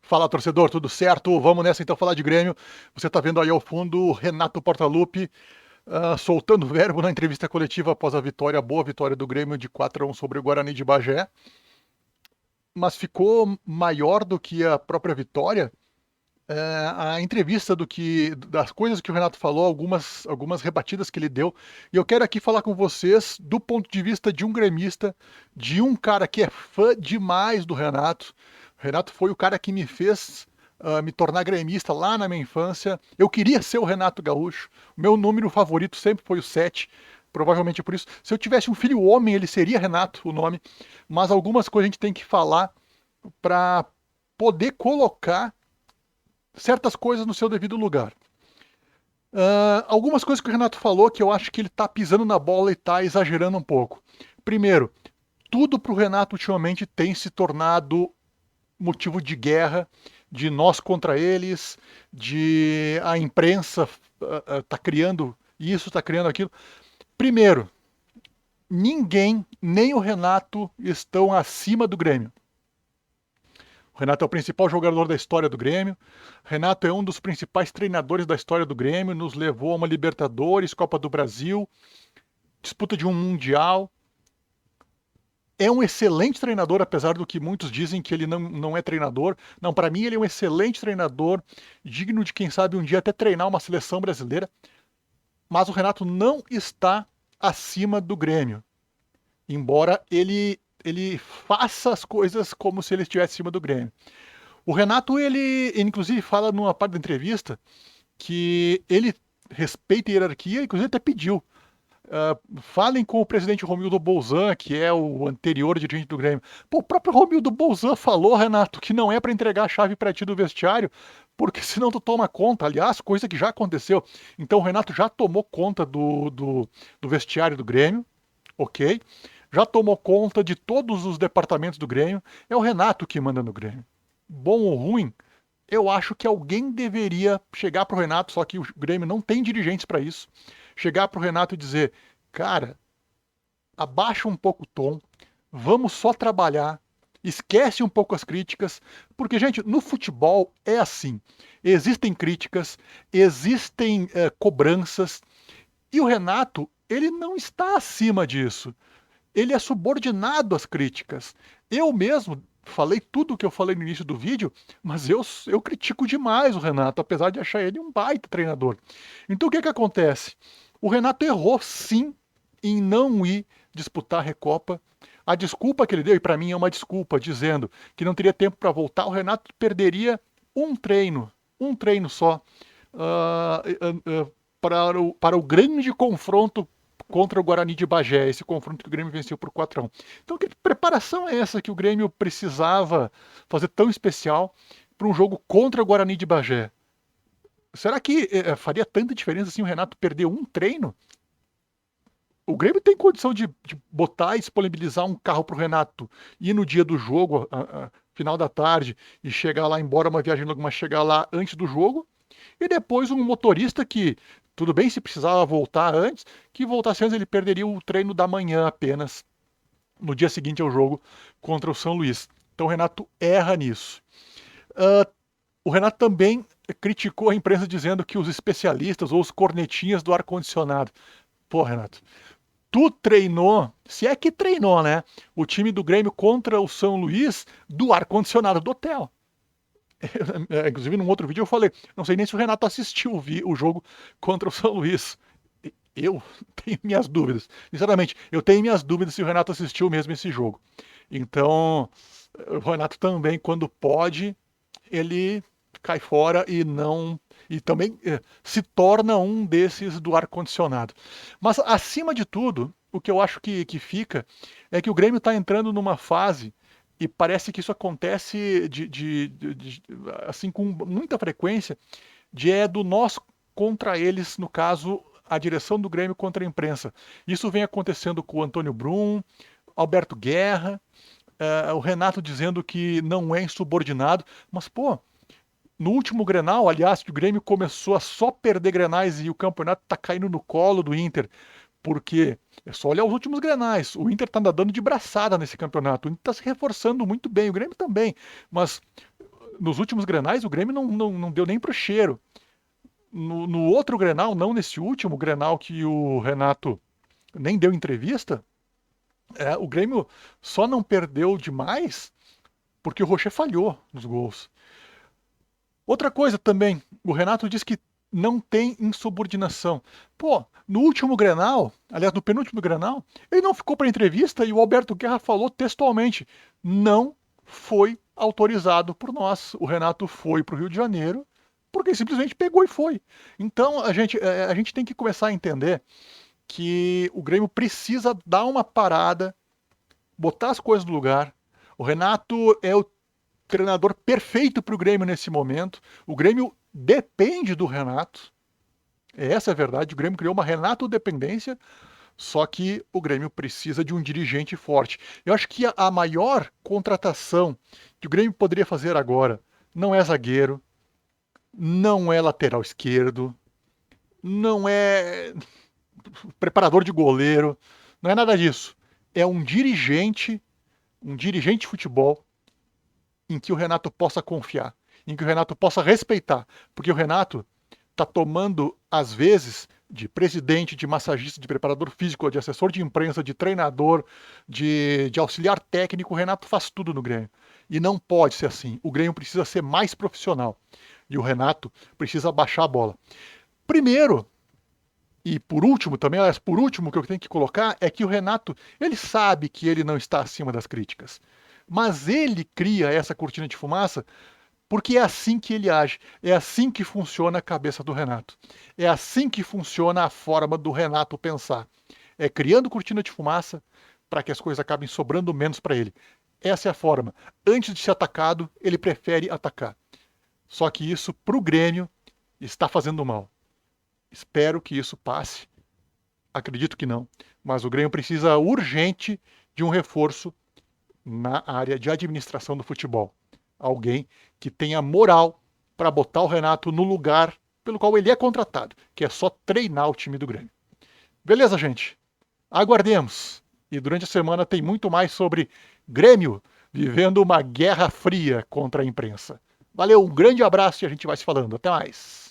Fala, torcedor, tudo certo? Vamos nessa então falar de Grêmio. Você está vendo aí ao fundo o Renato Portaluppi soltando o verbo na entrevista coletiva após a vitória, a boa vitória do Grêmio de 4-1 sobre o Guarani de Bagé. Mas ficou maior do que a própria vitória a entrevista das coisas que o Renato falou, algumas rebatidas que ele deu. E eu quero aqui falar com vocês do ponto de vista de um gremista, de um cara que é fã demais do Renato. O Renato foi o cara que me fez me tornar gremista lá na minha infância. Eu queria ser o Renato Gaúcho. O meu número favorito sempre foi o 7. Provavelmente por isso. Se eu tivesse um filho homem, ele seria Renato, o nome. Mas algumas coisas a gente tem que falar para poder colocar certas coisas no seu devido lugar. Algumas coisas que o Renato falou que eu acho que ele está pisando na bola e está exagerando um pouco. Primeiro, tudo para o Renato ultimamente tem se tornado motivo de guerra, de nós contra eles, de a imprensa tá criando isso, tá criando aquilo. Primeiro, ninguém, nem o Renato, estão acima do Grêmio. O Renato é o principal jogador da história do Grêmio. O Renato é um dos principais treinadores da história do Grêmio. Nos levou a uma Libertadores, Copa do Brasil, disputa de um Mundial. É um excelente treinador, apesar do que muitos dizem que ele não é treinador. Não, para mim ele é um excelente treinador, digno de, quem sabe, um dia até treinar uma seleção brasileira. Mas o Renato não está acima do Grêmio. Embora ele faça as coisas como se ele estivesse acima do Grêmio. O Renato, ele inclusive fala numa parte da entrevista que ele respeita a hierarquia, inclusive até pediu. Falem com o presidente Romildo Bolzan, que é o anterior dirigente do Grêmio. Pô, o próprio Romildo Bolzan falou, Renato, que não é para entregar a chave para ti do vestiário, porque senão tu toma conta. Aliás, coisa que já aconteceu. Então o Renato já tomou conta do vestiário do Grêmio, ok? Já tomou conta de todos os departamentos do Grêmio. É o Renato que manda no Grêmio. Bom ou ruim, eu acho que alguém deveria chegar para o Renato, só que o Grêmio não tem dirigentes para isso. Chegar para o Renato e dizer: cara, abaixa um pouco o tom, vamos só trabalhar, esquece um pouco as críticas, porque, gente, no futebol é assim: existem críticas, existem cobranças, e o Renato, ele não está acima disso. Ele é subordinado às críticas. Eu mesmo falei tudo o que eu falei no início do vídeo, mas eu critico demais o Renato, apesar de achar ele um baita treinador. Então o que que acontece? O Renato errou sim em não ir disputar a Recopa. A desculpa que ele deu, e para mim é uma desculpa, dizendo que não teria tempo para voltar, o Renato perderia um treino só, para o grande confronto contra o Guarani de Bagé, esse confronto que o Grêmio venceu por 4-1. Então, que preparação é essa que o Grêmio precisava fazer tão especial para um jogo contra o Guarani de Bagé? Será que faria tanta diferença assim o Renato perder um treino? O Grêmio tem condição de botar e disponibilizar um carro para o Renato ir no dia do jogo, final da tarde, e chegar lá, embora uma viagem longa, mas chegar lá antes do jogo, e depois um motorista que, tudo bem se precisava voltar antes, que voltasse antes ele perderia o treino da manhã apenas, no dia seguinte ao jogo contra o São Luís. Então o Renato erra nisso. O Renato também criticou a imprensa dizendo que os especialistas ou os cornetinhas do ar-condicionado. Pô, Renato, tu treinou, se é que treinou, né? O time do Grêmio contra o São Luís do ar-condicionado do hotel. Inclusive, num outro vídeo eu falei, não sei nem se o Renato assistiu o jogo contra o São Luís. Eu tenho minhas dúvidas. Sinceramente, eu tenho minhas dúvidas se o Renato assistiu mesmo esse jogo. Então, o Renato também, quando pode, ele cai fora e não. E também se torna um desses do ar-condicionado. Mas, acima de tudo, o que eu acho que fica é que o Grêmio está entrando numa fase e parece que isso acontece assim com muita frequência, do nós contra eles, no caso, a direção do Grêmio contra a imprensa. Isso vem acontecendo com o Antônio Brum, Alberto Guerra, o Renato dizendo que não é insubordinado, mas, pô, no último Grenal, aliás, o Grêmio começou a só perder Grenais e o campeonato está caindo no colo do Inter, porque é só olhar os últimos Grenais. O Inter está nadando de braçada nesse campeonato. O Inter está se reforçando muito bem, o Grêmio também. Mas nos últimos Grenais o Grêmio não deu nem pro cheiro. No outro Grenal, não nesse último Grenal que o Renato nem deu entrevista, o Grêmio só não perdeu demais porque o Rocher falhou nos gols. Outra coisa também, o Renato diz que não tem insubordinação. Pô, no último Grenal, aliás, no penúltimo Grenal, ele não ficou para entrevista e o Alberto Guerra falou textualmente: não foi autorizado por nós. O Renato foi para o Rio de Janeiro porque ele simplesmente pegou e foi. Então a gente tem que começar a entender que o Grêmio precisa dar uma parada, botar as coisas no lugar. O Renato é o treinador perfeito para o Grêmio nesse momento. O Grêmio depende do Renato. Essa é a verdade. O Grêmio criou uma Renato dependência, só que o Grêmio precisa de um dirigente forte. Eu acho que a maior contratação que o Grêmio poderia fazer agora não é zagueiro, não é lateral esquerdo, não é preparador de goleiro, não é nada disso. É um dirigente de futebol em que o Renato possa confiar, em que o Renato possa respeitar, porque o Renato está tomando, às vezes, de presidente, de massagista, de preparador físico, de assessor de imprensa, de treinador, de auxiliar técnico, o Renato faz tudo no Grêmio. E não pode ser assim. O Grêmio precisa ser mais profissional. E o Renato precisa baixar a bola. Primeiro, e por último também, aliás, por último, o que eu tenho que colocar é que o Renato, ele sabe que ele não está acima das críticas. Mas ele cria essa cortina de fumaça porque é assim que ele age, é assim que funciona a cabeça do Renato. É assim que funciona a forma do Renato pensar. É criando cortina de fumaça para que as coisas acabem sobrando menos para ele. Essa é a forma. Antes de ser atacado, ele prefere atacar. Só que isso, para o Grêmio, está fazendo mal. Espero que isso passe. Acredito que não. Mas o Grêmio precisa urgente de um reforço na área de administração do futebol. Alguém que tenha moral para botar o Renato no lugar pelo qual ele é contratado, que é só treinar o time do Grêmio. Beleza, gente? Aguardemos. E durante a semana tem muito mais sobre Grêmio vivendo uma guerra fria contra a imprensa. Valeu, um grande abraço e a gente vai se falando. Até mais.